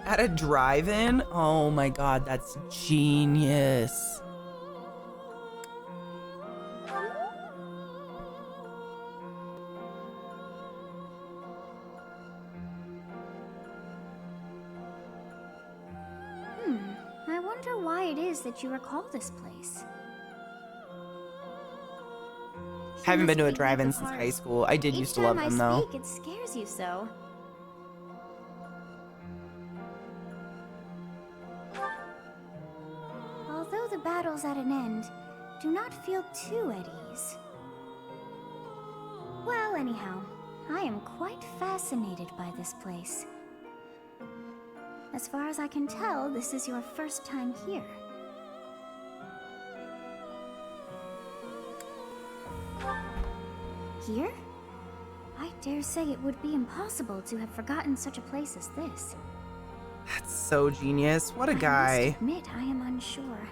At a drive-in? Oh my god, that's genius. I wonder why it is that you recall this place. Haven't been to a drive-in since high school. I did used to love them though. Each time I speak, it scares you so. Although the battle's at an end, do not feel too at ease. Well, anyhow, I am quite fascinated by this place. As far as I can tell, this is your first time here. Here? I dare say it would be impossible to have forgotten such a place as this. That's so genius. What a I guy. must admit, I am unsure.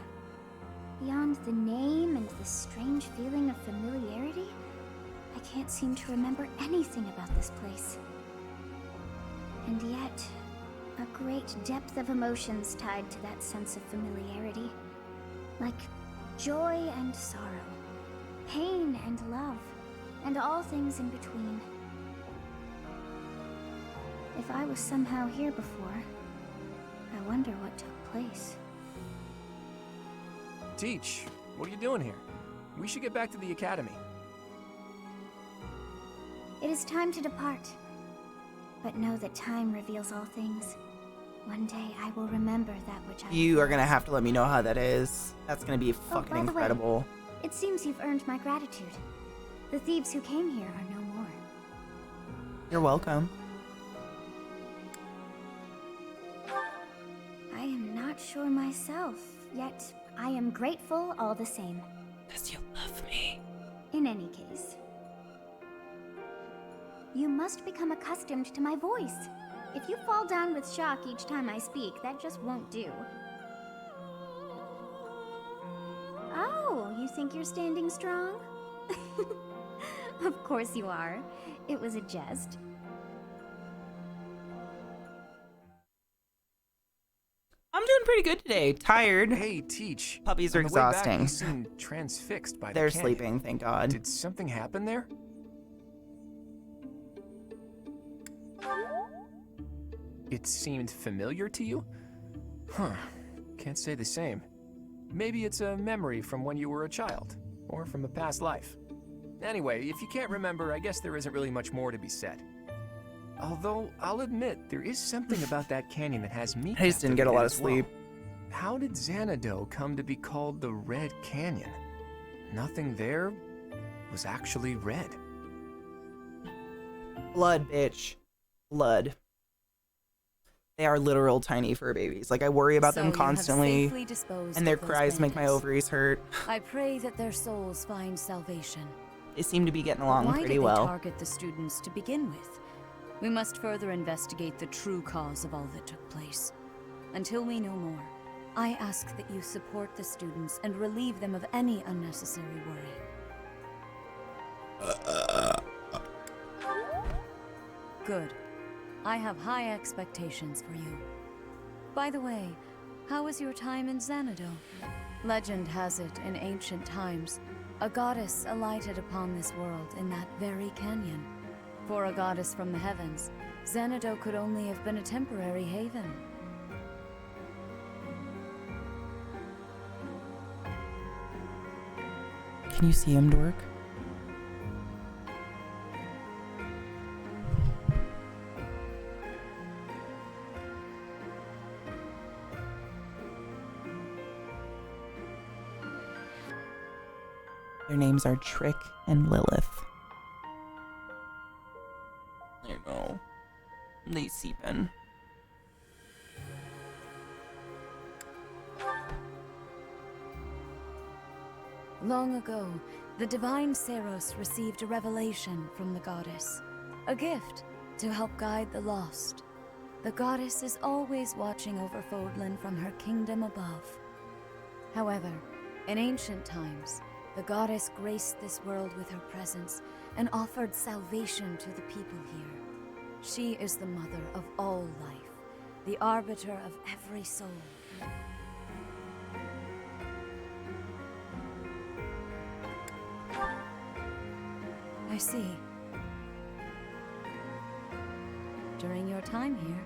Beyond the name and the strange feeling of familiarity, I can't seem to remember anything about this place. And yet, a great depth of emotions tied to that sense of familiarity. Like joy and sorrow, pain and love, and all things in between. If I was somehow here before, I wonder what took place. Teach, what are you doing here? We should get back to the academy. It is time to depart. But know that time reveals all things. One day I will remember that which I... You are gonna have to let me know how that is. That's gonna be fucking by the way, incredible. it seems you've earned my gratitude. The thieves who came here are no more. You're welcome. I am not sure myself, yet I am grateful all the same. Does you love me? In any case, you must become accustomed to my voice. If you fall down with shock each time I speak, that just won't do. Oh, you think you're standing strong? Of course you are. It was a jest. I'm doing pretty good today. Tired. Hey, Teach. Puppies are On the way back, exhausting. you seem transfixed by the They're canyon. sleeping, thank God. Did something happen there? It seemed familiar to you? Huh. Can't say the same. Maybe it's a memory from when you were a child, or from a past life. Anyway, if you can't remember, I guess there isn't really much more to be said. Although, I'll admit, there is something about that canyon that has me I just didn't get a lot of captivated as sleep. well. How did Xanadu come to be called the Red Canyon? Nothing there was actually red. Blood, bitch. Blood. They are literal tiny fur babies. Like, I worry about them constantly, and their cries make my ovaries hurt. I pray that their souls find salvation. They seem to be getting along Why pretty did they well. target the students to begin with? We must further investigate the true cause of all that took place. Until we know more, I ask that you support the students and relieve them of any unnecessary worry. Good. I have high expectations for you. By the way, how was your time in Xanadu? Legend has it, in ancient times, a goddess alighted upon this world in that very canyon. For a goddess from the heavens, Xanadu could only have been a temporary haven. Can you see him, Dork? Their names are Trick and Lilith. I know. They seep in. Long ago, the divine Saros received a revelation from the goddess. A gift to help guide the lost. The goddess is always watching over Fodlan from her kingdom above. However, in ancient times, the goddess graced this world with her presence and offered salvation to the people here. She is the mother of all life, the arbiter of every soul. I see. During your time here,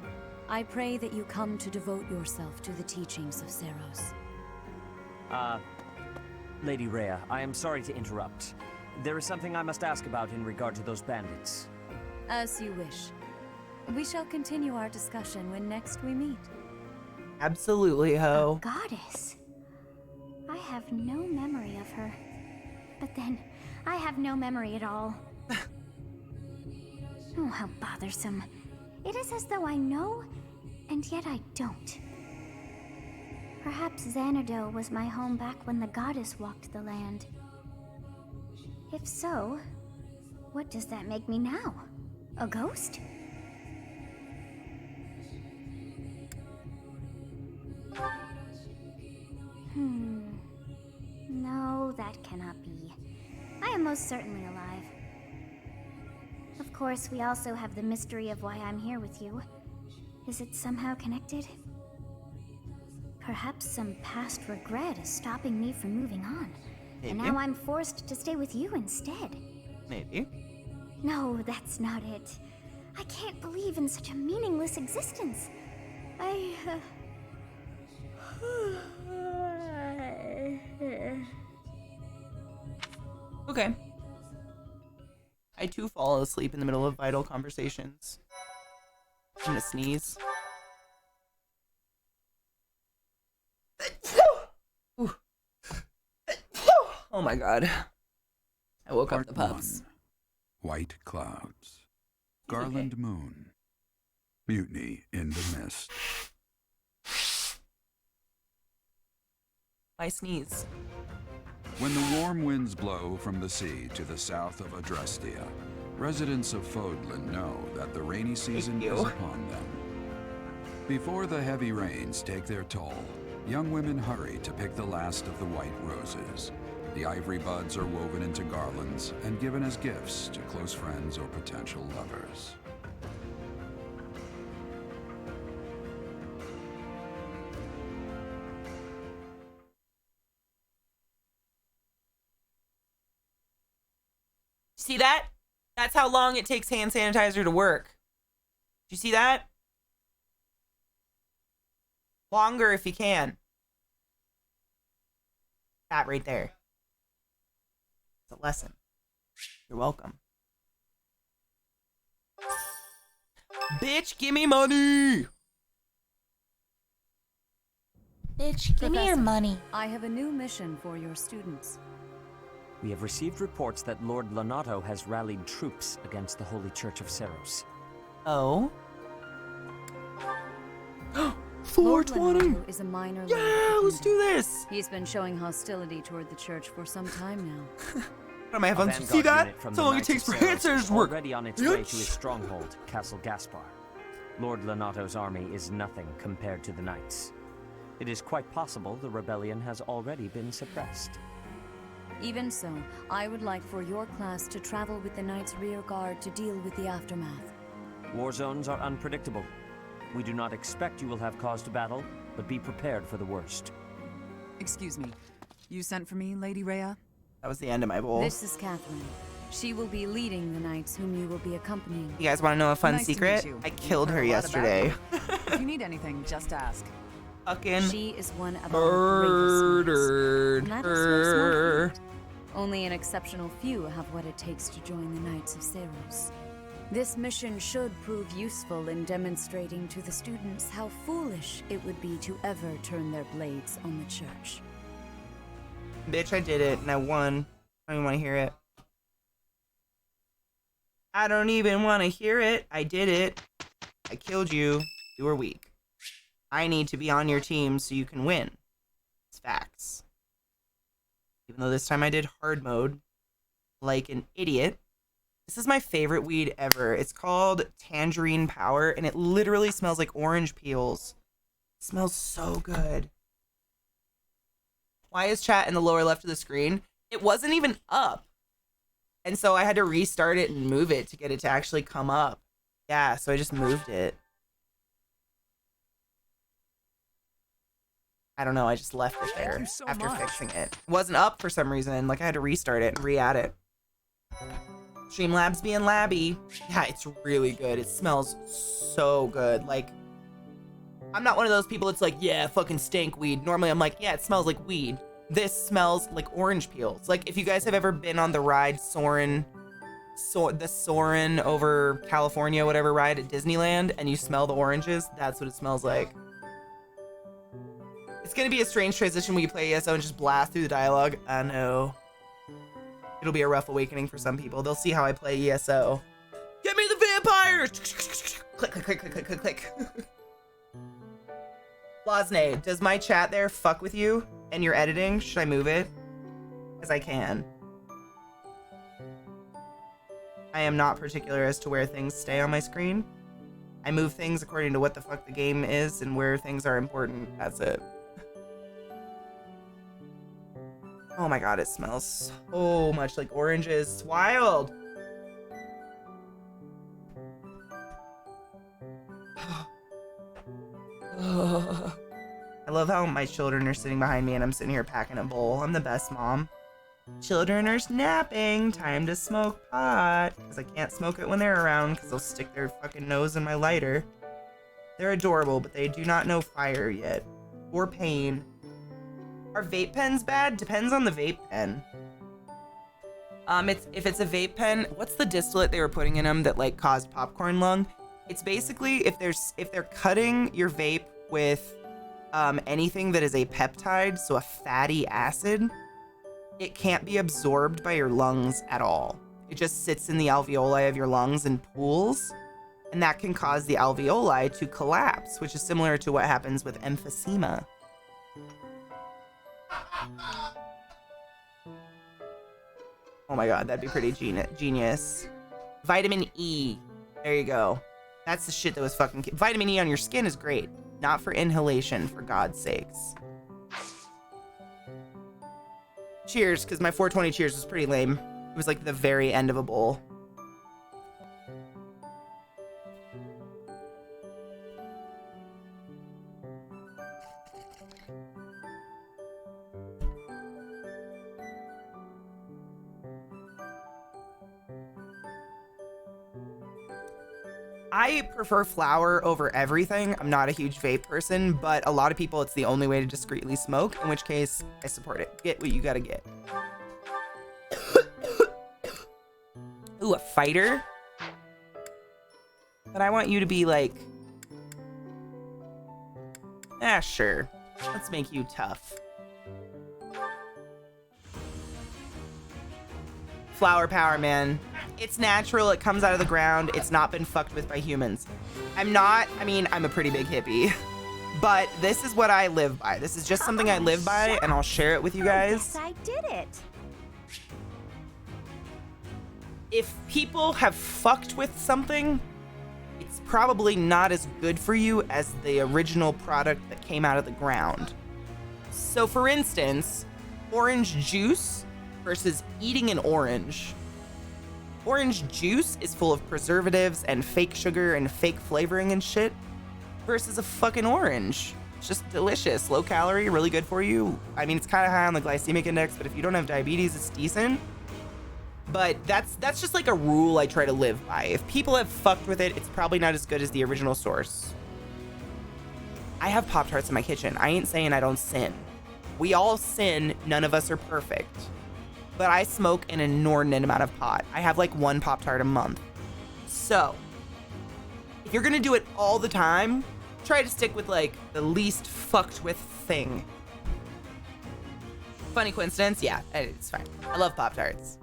I pray that you come to devote yourself to the teachings of Seros. Lady Rhea, I am sorry to interrupt. There is something I must ask about in regard to those bandits. As you wish. We shall continue our discussion when next we meet. Absolutely, ho. A goddess. I have no memory of her. But then, I have no memory at all. Oh, how bothersome. It is as though I know, and yet I don't. Perhaps Xanadu was my home back when the goddess walked the land. If so, what does that make me now? A ghost? No, that cannot be. I am most certainly alive. Of course, we also have the mystery of why I'm here with you. Is it somehow connected? Perhaps some past regret is stopping me from moving on. Maybe. And now I'm forced to stay with you instead. Maybe. No, that's not it. I can't believe in such a meaningless existence. Okay. I too fall asleep in the middle of vital conversations. I'm gonna sneeze. Ooh. Oh my god. I woke up the pups. 1. White clouds. Garland moon. Mutiny in the mist. My sneeze. When the warm winds blow from the sea to the south of Adrestia, residents of Fodlan know that the rainy season is upon them. Before the heavy rains take their toll, young women hurry to pick the last of the white roses. The ivory buds are woven into garlands and given as gifts to close friends or potential lovers. See that? That's how long it takes hand sanitizer to work. Do you see that? Longer if you can. That right there. It's a lesson. You're welcome. Bitch, give me money! Bitch, give me your Professor, money. I have a new mission for your students. We have received reports that Lord Lonato has rallied troops against the Holy Church of Seros. Oh? Lord 420! Lonato is a minor lord of Yeah, the let's do kingdom. this! He's been showing hostility toward the church for some time now. From my A headphones. vanguard See that? unit from That's the how long it Knights takes of for Seros hand sanitizer is to work. already on its way to his stronghold, Castle Gaspard. Lord Lonato's army is nothing compared to the Knights. It is quite possible the rebellion has already been suppressed. Even so, I would like for your class to travel with the Knights' rear guard to deal with the aftermath. War zones are unpredictable. We do not expect you will have cause to battle, but be prepared for the worst. Excuse me. You sent for me, Lady Rhea? That was the end of my bowl. This is Catherine. She will be leading the Knights whom you will be accompanying. You guys want to know a fun Nice to secret? meet you. I killed I've her heard a lot about yesterday. If you need anything, just ask. Fucking She is one of our greatest murdered knights. And that is no small her. feat. Only an exceptional few have what it takes to join the Knights of Seros. This mission should prove useful in demonstrating to the students how foolish it would be to ever turn their blades on the church. Bitch, I did it and I won. I don't even want to hear it. I don't even want to hear it. I did it. I killed you. You were weak. I need to be on your team so you can win. It's facts. Even though this time I did hard mode like an idiot. This is my favorite weed ever. It's called Tangerine Power, and it literally smells like orange peels. It smells so good. Why is chat in the lower left of the screen? It wasn't even up. And so I had to restart it and move it to get it to actually come up. Yeah, so I just moved it. I don't know, I just left it there you so after much. fixing it. It wasn't up for some reason. Like I had to restart it and re-add it. Streamlabs being labby. Yeah, it's really good. It smells so good. Like, I'm not one of those people that's like, yeah, fucking stank weed. Normally I'm like, yeah, it smells like weed. This smells like orange peels. Like, if you guys have ever been on the ride Soarin' over California, whatever ride at Disneyland, and you smell the oranges, that's what it smells like. It's gonna be a strange transition when you play ESO and just blast through the dialogue. I know. It'll be a rough awakening for some people. They'll see how I play ESO. Get me the vampires! Click, click, click, click, click, click, click. Blasne, does my chat there fuck with you and your editing? Should I move it? Because I can. I am not particular as to where things stay on my screen. I move things according to what the fuck the game is and where things are important. That's it. Oh my god, it smells so much like oranges. It's wild. I love how my children are sitting behind me and I'm sitting here packing a bowl. I'm the best mom. Children are snapping. Time to smoke pot. Because I can't smoke it when they're around because they'll stick their fucking nose in my lighter. They're adorable, but they do not know fire yet. Or pain. Are vape pens bad? Depends on the vape pen. If it's a vape pen, what's the distillate they were putting in them that like caused popcorn lung? It's basically if they're cutting your vape with anything that is a peptide, so a fatty acid, it can't be absorbed by your lungs at all. It just sits in the alveoli of your lungs and pools, and that can cause the alveoli to collapse, which is similar to what happens with emphysema. Oh my god, that'd be pretty genius. Vitamin E. There you go. That's the shit that was fucking... Vitamin E on your skin is great. Not for inhalation, for God's sakes. Cheers, because my 420 cheers was pretty lame. It was like the very end of a bowl. I prefer flower over everything. I'm not a huge vape person, but a lot of people, it's the only way to discreetly smoke, in which case I support it. Get what you gotta get. Ooh, a fighter? But I want you to be like... Ah, sure. Let's make you tough. Flower power, man. It's natural, it comes out of the ground, it's not been fucked with by humans. I'm a pretty big hippie, but this is what I live by. This is just something I live by, and I'll share it with you guys. Yes, I did it. If people have fucked with something, it's probably not as good for you as the original product that came out of the ground. So for instance, orange juice versus eating an orange. Orange juice is full of preservatives and fake sugar and fake flavoring and shit versus a fucking orange. It's just delicious, low calorie, really good for you. I mean, it's kind of high on the glycemic index, but if you don't have diabetes, it's decent. But that's just like a rule I try to live by. If people have fucked with it, it's probably not as good as the original source. I have Pop-Tarts in my kitchen. I ain't saying I don't sin. We all sin, none of us are perfect. But I smoke an inordinate amount of pot. I have like one Pop-Tart a month. So, if you're gonna do it all the time, try to stick with like the least fucked with thing. Funny coincidence? Yeah, it's fine. I love Pop-Tarts.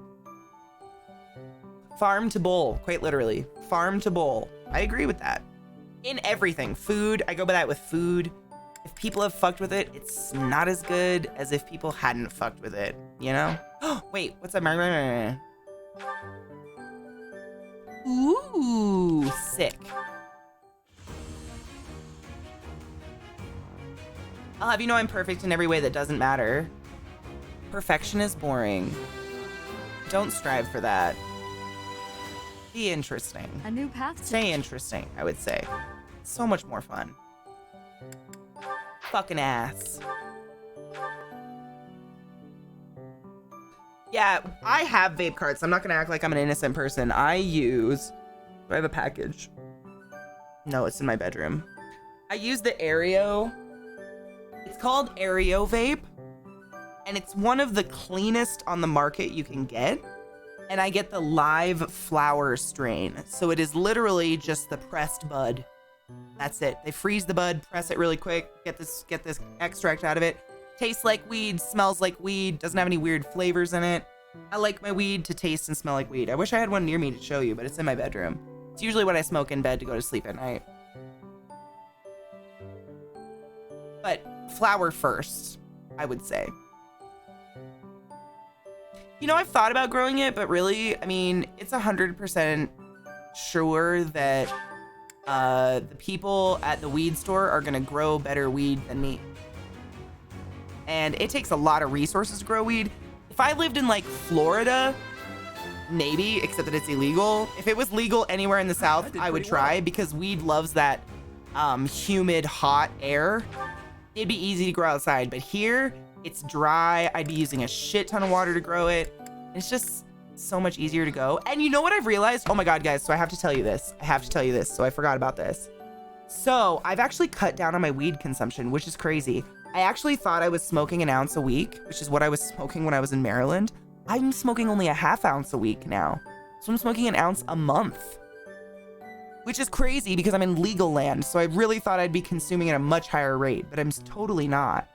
Farm to bowl, quite literally. Farm to bowl. I agree with that. In everything. Food, I go by that with food. If people have fucked with it, it's not as good as if people hadn't fucked with it, you know? Oh, wait, what's that? Ooh, sick. I'll have you know I'm perfect in every way that doesn't matter. Perfection is boring. Don't strive for that. Be interesting. A new path to... Stay interesting, I would say. So much more fun. Fucking ass. Yeah, I have vape carts. I'm not gonna act like I'm an innocent person. I use... Do I have a package? No, it's in my bedroom. I use the Aereo. It's called Aereo Vape. And it's one of the cleanest on the market you can get. And I get the live flower strain. So it is literally just the pressed bud. That's it. They freeze the bud, press it really quick, get this extract out of it. Tastes like weed, smells like weed, doesn't have any weird flavors in it. I like my weed to taste and smell like weed. I wish I had one near me to show you, but it's in my bedroom. It's usually what I smoke in bed to go to sleep at night. But flower first, I would say. You know, I've thought about growing it, but really, I mean, it's 100% sure that the people at the weed store are gonna grow better weed than me. And it takes a lot of resources to grow weed. If I lived in like Florida, maybe, except that it's illegal. If it was legal anywhere in the South, I would try because weed loves that humid, hot air. It'd be easy to grow outside, but here it's dry. I'd be using a shit ton of water to grow it. It's just so much easier to go. And you know what I've realized? Oh my God, guys. So I have to tell you this. So I forgot about this. So I've actually cut down on my weed consumption, which is crazy. I actually thought I was smoking an ounce a week, which is what I was smoking when I was in Maryland. I'm smoking only a half ounce a week now. So I'm smoking an ounce a month, which is crazy because I'm in legal land. So I really thought I'd be consuming at a much higher rate, but I'm totally not.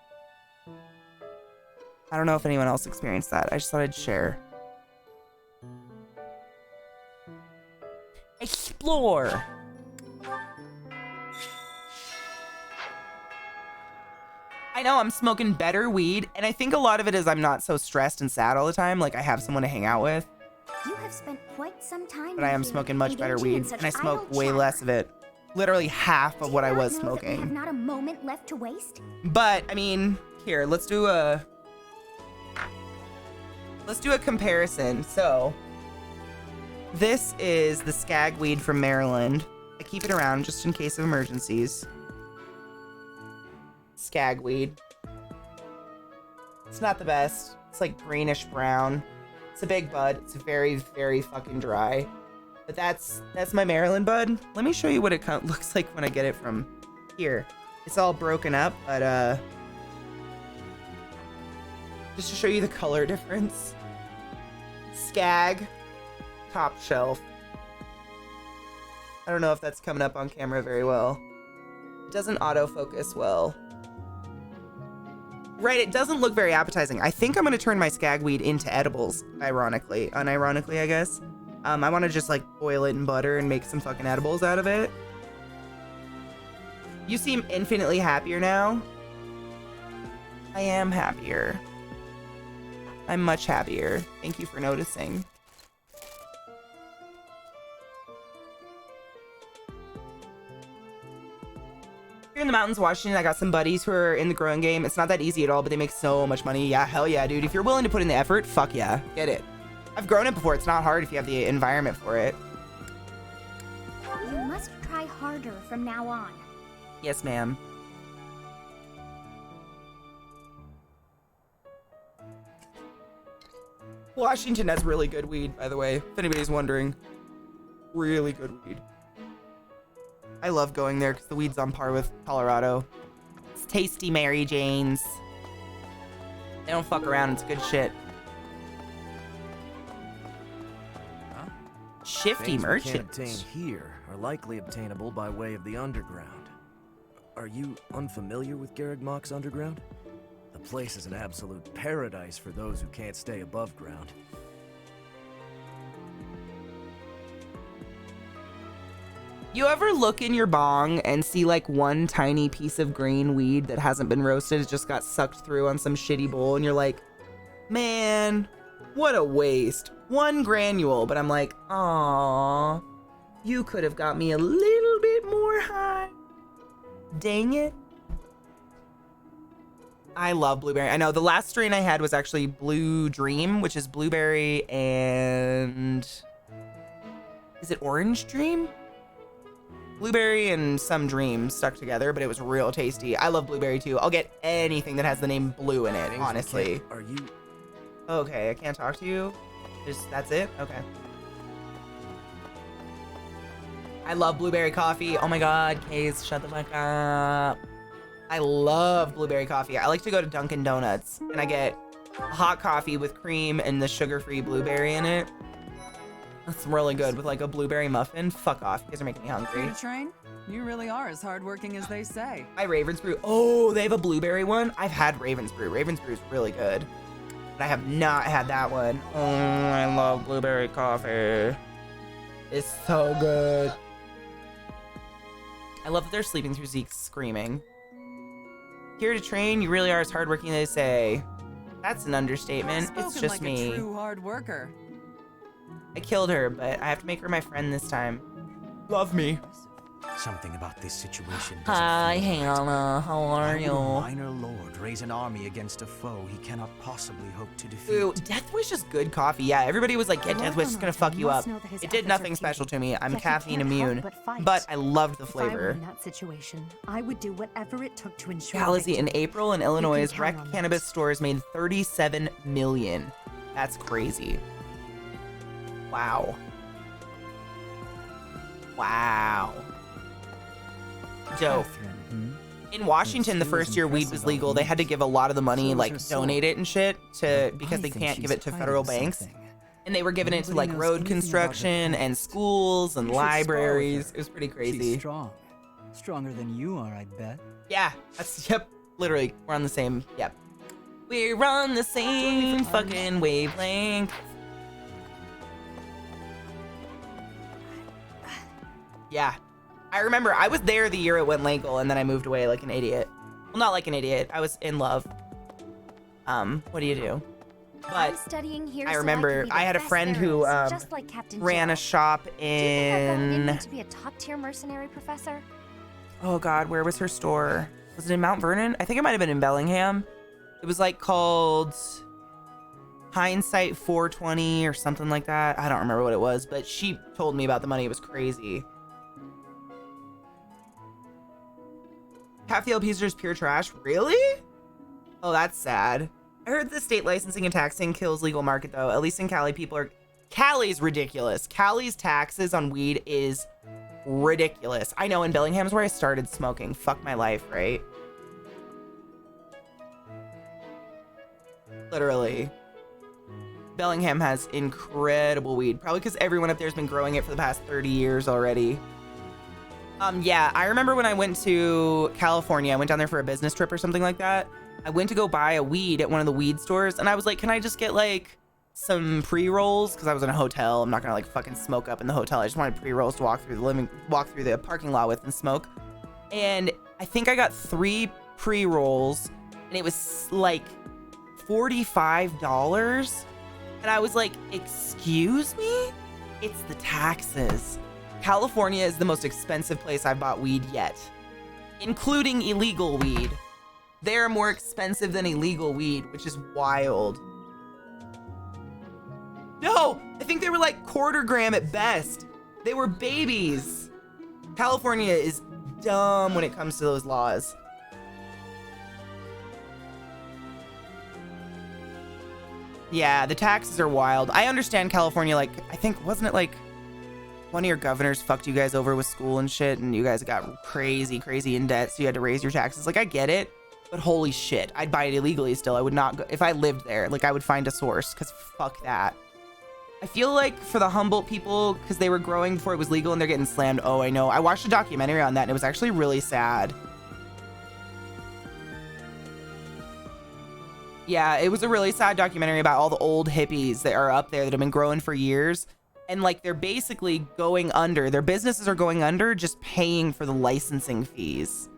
I don't know if anyone else experienced that. I just thought I'd share. Explore. I know I'm smoking better weed, and I think a lot of it is I'm not so stressed and sad all the time. Like I have someone to hang out with. You have spent quite some time. But I am smoking much better weed, and I smoke way less of it. Literally half of what I was smoking. We have not a moment left to waste. But I mean, here, let's do a comparison. So this is the skag weed from Maryland. I keep it around just in case of emergencies. Skag weed. It's not the best. It's like greenish brown. It's a big bud. It's very, very fucking dry. But that's my Maryland bud. Let me show you what it looks like when I get it from here. It's all broken up, but just to show you the color difference. Skag, top shelf. I don't know if that's coming up on camera very well. It doesn't autofocus well. Right, it doesn't look very appetizing. I think I'm gonna turn my skag weed into edibles, unironically, I guess. I wanna just like boil it in butter and make some fucking edibles out of it. You seem infinitely happier now. I am happier. I'm much happier. Thank you for noticing. Here in the mountains, Washington, I got some buddies who are in the growing game. It's not that easy at all, but they make so much money. Yeah, hell yeah, dude. If you're willing to put in the effort, fuck yeah, get it. I've grown it before. It's not hard if you have the environment for it. You must try harder from now on. Yes, ma'am. Washington has really good weed, by the way, if anybody's wondering. Really good weed. I love going there because the weed's on par with Colorado. It's tasty Mary Jane's. They don't fuck around. It's good shit. Huh? Shifty Things merchants. we can't obtain here are likely obtainable by way of the underground. Are you unfamiliar with Garrigmock's underground? The place is an absolute paradise for those who can't stay above ground. You ever look in your bong and see like one tiny piece of green weed that hasn't been roasted? It just got sucked through on some shitty bowl and you're like, man, what a waste. One granule. But I'm like, aww, you could have got me a little bit more high. Dang it. I love blueberry. I know the last strain I had was actually Blue Dream, which is blueberry and... Is it Orange Dream? Blueberry and some dream stuck together, but it was real tasty. I love blueberry too. I'll get anything that has the name blue in it, honestly. Are you Okay, I can't talk to you. That's it? Okay. I love blueberry coffee. Oh my god, Case, shut the fuck up. I love blueberry coffee. I like to go to Dunkin' Donuts and I get hot coffee with cream and the sugar-free blueberry in it. That's really good with like a blueberry muffin. Fuck off, you guys are making me hungry. Here to train? You really are as hardworking as they say. My Ravensbrew. Oh, they have a blueberry one? I've had Ravensbrew. Ravensbrew is really good. But I have not had that one. Oh, I love blueberry coffee. It's so good. I love that they're sleeping through Zeke's screaming. Here to train, you really are as hardworking as they say. That's an understatement. It's Spoken just like me. a true hard worker. I killed her, but I have to make her my friend this time. Love me. Something about this situation doesn't Hi, feel right. Hannah. How are How would you? a minor lord raise an army against a foe he cannot possibly hope to defeat? Ooh, Death Wish is good coffee. Yeah, everybody was like, yeah, Death Wish is gonna fuck you up. It did nothing special to me. I'm caffeine immune, but I loved the If I were flavor. in that situation, I would do whatever it took to ensure Galaxy, in victory. April in Illinois, count rec on that. cannabis stores made 37 million. That's crazy. Wow. Wow. Dope. In Washington, the first year weed was legal, they had to give a lot of the money, like donate it and shit, to because they can't give it to federal banks. And they were giving it to like road construction and schools and libraries. It was pretty She's crazy. strong. Stronger than you are, I bet. Yeah, that's, yep, literally, we're on the same, yep. We're on the same fucking wavelength. Yeah, I remember I was there the year it went legal and then I moved away like an idiot. Well, not like an idiot, I was in love. What do you do? I'm But studying here I so remember can be the I had a best friend there who is, just like Captain ran a Jill. shop Do you think I've got it in me in, to be a top-tier mercenary professor? oh god, where was her store? Was it in Mount Vernon? I think it might have been in Bellingham. It was like called Hindsight 420 or something like that. I don't remember what it was, but she told me about the money. It was crazy. Cafe LPs are just pure trash. Really? Oh, that's sad. I heard the state licensing and taxing kills legal market though. At least in Cali, people are... Cali's ridiculous. Cali's taxes on weed is ridiculous. I know, in Bellingham's where I started smoking. Fuck my life, right? Literally. Bellingham has incredible weed. Probably because everyone up there has been growing it for the past 30 years already. Yeah, I remember when I went to California, I went down there for a business trip or something like that. I went to go buy a weed at one of the weed stores and I was like, can I just get like some pre-rolls? Because I was in a hotel. I'm not gonna like fucking smoke up in the hotel. I just wanted pre-rolls to walk through the parking lot with and smoke. And I think I got 3 pre-rolls and it was like $45. And I was like, excuse me? It's the taxes. California is the most expensive place I've bought weed yet, including illegal weed. They're more expensive than illegal weed, which is wild. No, I think they were like quarter gram at best. They were babies. California is dumb when it comes to those laws. Yeah, the taxes are wild. I understand California, like, I think, wasn't it like one of your governors fucked you guys over with school and shit and you guys got crazy in debt, so you had to raise your taxes? Like, I get it, but holy shit, I'd buy it illegally still. I would not go, if I lived there, like, I would find a source, because fuck that. I feel like for the Humboldt people, because they were growing before it was legal and they're getting slammed. Oh, I know. I watched a documentary on that and it was actually really sad. Yeah, it was a really sad documentary about all the old hippies that are up there that have been growing for years. And like, they're basically going under. Their businesses are going under just paying for the licensing fees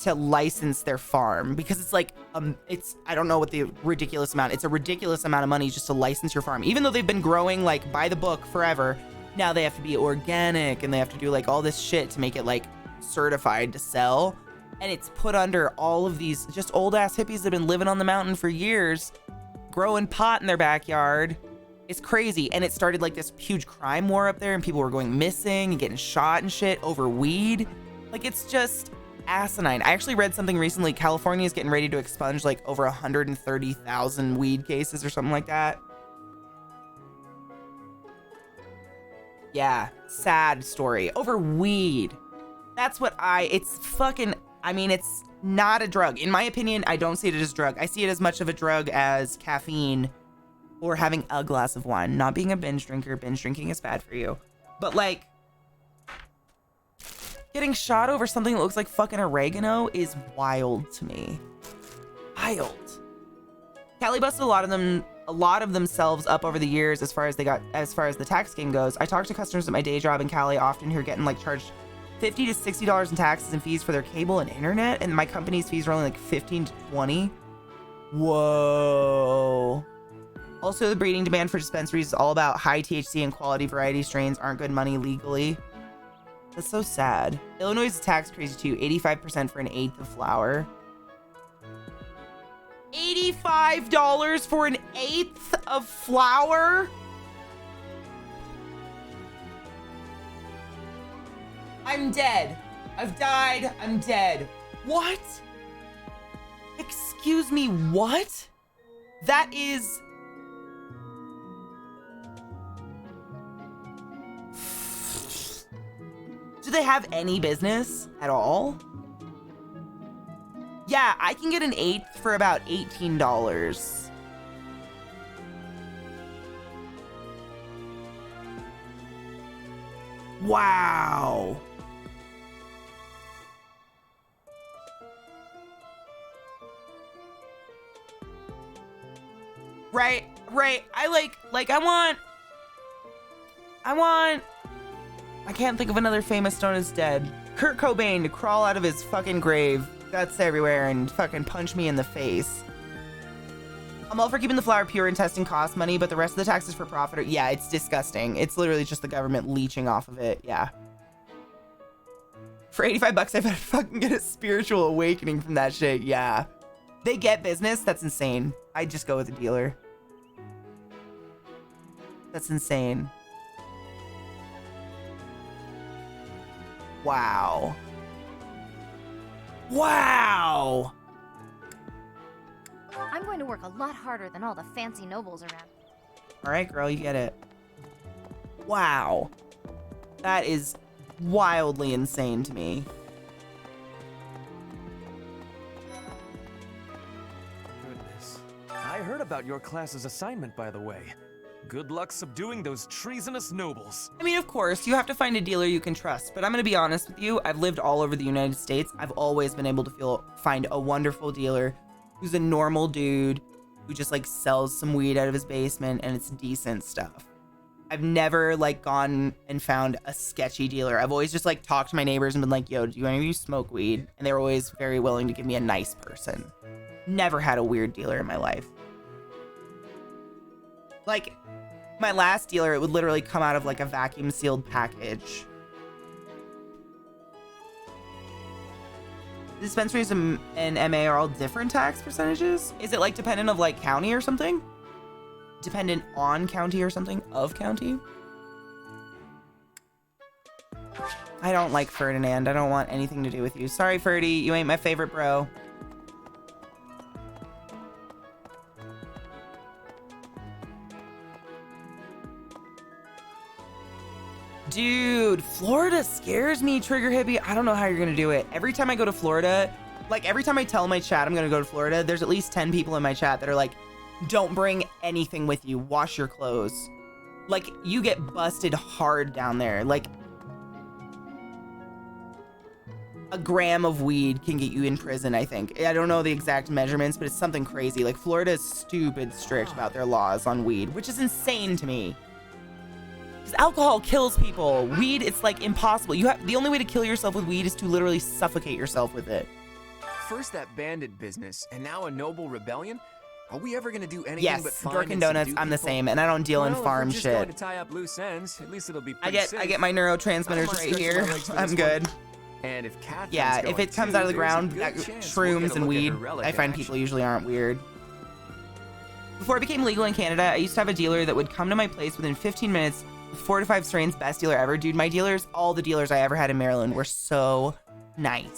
to license their farm, because it's like, I don't know what the ridiculous amount, it's a ridiculous amount of money just to license your farm. Even though they've been growing like by the book forever, now they have to be organic and they have to do like all this shit to make it like certified to sell. And it's put under all of these just old ass hippies that have been living on the mountain for years, growing pot in their backyard. It's crazy. And it started like this huge crime war up there and people were going missing and getting shot and shit over weed. Like, it's just asinine. I actually read something recently. California is getting ready to expunge like over 130,000 weed cases or something like that. Yeah, sad story. Over weed. That's what it's fucking, I mean, it's not a drug. In my opinion, I don't see it as a drug. I see it as much of a drug as caffeine or having a glass of wine. Not being a binge drinker. Binge drinking is bad for you. But like, getting shot over something that looks like fucking oregano is wild to me. Wild. Cali busted a lot of themselves up over the years as far as the tax game goes. I talk to customers at my day job in Cali often who are getting like charged $50 to $60 in taxes and fees for their cable and internet, and my company's fees are only like 15 to 20. Whoa. Also, the breeding demand for dispensaries is all about high THC and quality variety strains aren't good money legally. That's so sad. Illinois is tax crazy too. 85% for an eighth of flour. $85 for an eighth of flour? I'm dead. I've died. I'm dead. What? Excuse me, what? That is... Do they have any business at all? Yeah, I can get an eighth for about $18. Wow. Right. I can't think of another famous stone is dead. Kurt Cobain to crawl out of his fucking grave, guts everywhere, and fucking punch me in the face. I'm all for keeping the flour pure and testing cost money, but the rest of the taxes for profit are, yeah, it's disgusting. It's literally just the government leeching off of it, yeah. For 85 bucks, I better fucking get a spiritual awakening from that shit, yeah. They get business? That's insane. I'd just go with a dealer. That's insane. Wow. Wow! I'm going to work a lot harder than all the fancy nobles around. Alright, girl, you get it. Wow. That is wildly insane to me. Goodness. I heard about your class's assignment, by the way. Good luck subduing those treasonous nobles. I mean, of course, you have to find a dealer you can trust, but I'm gonna be honest with you, I've lived all over the United States. I've always been able to find a wonderful dealer who's a normal dude who just like sells some weed out of his basement and it's decent stuff. I've never like gone and found a sketchy dealer. I've always just like talked to my neighbors and been like, yo, do any of you smoke weed? And they were always very willing to give me a nice person. Never had a weird dealer in my life. Like, my last dealer, it would literally come out of like a vacuum sealed package. Dispensaries and MA are all different tax percentages? Is it like dependent of like county or something? Dependent on county or something? Of county? I don't like Ferdinand. I don't want anything to do with you. Sorry, Ferdy. You ain't my favorite bro. Dude, Florida scares me, Trigger Hippie. I don't know how you're gonna do it. Every time I go to Florida, like every time I tell my chat I'm gonna go to Florida, there's at least 10 people in my chat that are like, don't bring anything with you. Wash your clothes. Like, you get busted hard down there. Like, a gram of weed can get you in prison, I think. I don't know the exact measurements, but it's something crazy. Like, Florida is stupid strict about their laws on weed, which is insane to me. Alcohol kills people. Weed, it's like impossible. The only way to kill yourself with weed is to literally suffocate yourself with it. First that bandit business, and now a noble rebellion? Are we ever gonna do anything yes, but find Dork and and Donuts, subdue I'm the people? same, and I don't deal in farm if we're just going shit. to tie up loose ends, at least it'll be I pretty get safe. my neurotransmitters right here. I'm good. And if Catherine's Yeah, if going it comes too, out of the there's a ground, good that chance we'll shrooms get a and look at weed, her relic I find action. people usually aren't weird. Before it became legal in Canada, I used to have a dealer that would come to my place within 15 minutes with 4 to 5 strains, best dealer ever. Dude, my dealers, all the dealers I ever had in Maryland were so nice.